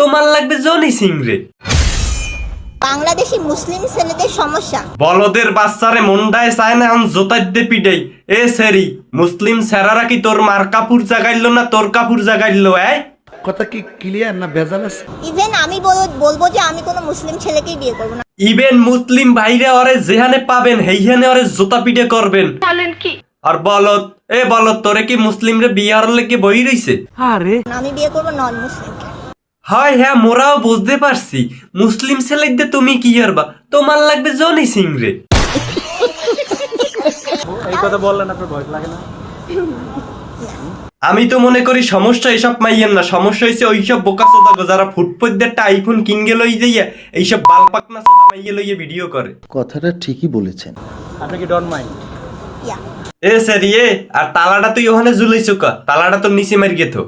তোমার লাগবে জনি সিং রে। বাংলাদেশি মুসলিম ছেলেদের সমস্যা। বলদের বাচ্চারে মন্ডায় চায় না এখন জোতার দে পিডাই। এ সেরি মুসলিম স্যারারা কি তোর মার কাপড় জাগাইলো না তোর কাপড় জাগাইলো? কথা কি ক্লিয়ার না ভেজাল আছে? ইভেন আমি বলবো যে আমি কোনো মুসলিম ছেলেকেই বিয়ে করবো না। ইভেন মুসলিম ভাইরে ওরে যেখানে পাবেন সেইখানে ওরে জোতা পিটে করবেন। বলেন কি? আর বলত বলত তোরে কি মুসলিম রে বিয়ে হওয়ার লেগে বই রইছে? আমি বিয়ে করবো নন মুসলিমকে। হয় হ্যাঁ মোরাও বুঝতে পারছি, মুসলিম ছেলেদের তুমি কি করবা? তোমার লাগবে জনি সিং রে। এই কথা বললেন আপনার ভয় লাগে না? আমি তো মনে করি সমস্যা এসব মাইয়েন না, সমস্যা হয়েছে ওইসব বোকাচোদা গো যারা ফুটপদ্দেরটা আইফোন কিনগে লই যাইয়া এইসব বালপাকনা চোদা মাইয়ে লইয়া ভিডিও করে। কথাটা ঠিকই বলেছেন। আপনি কি ডন মাইন্ড? ইয়া এ স্যার আর তালাটা তুই ওখানে ঝুলাইছো কা? তালাটা তো নিচে মারি গেতো।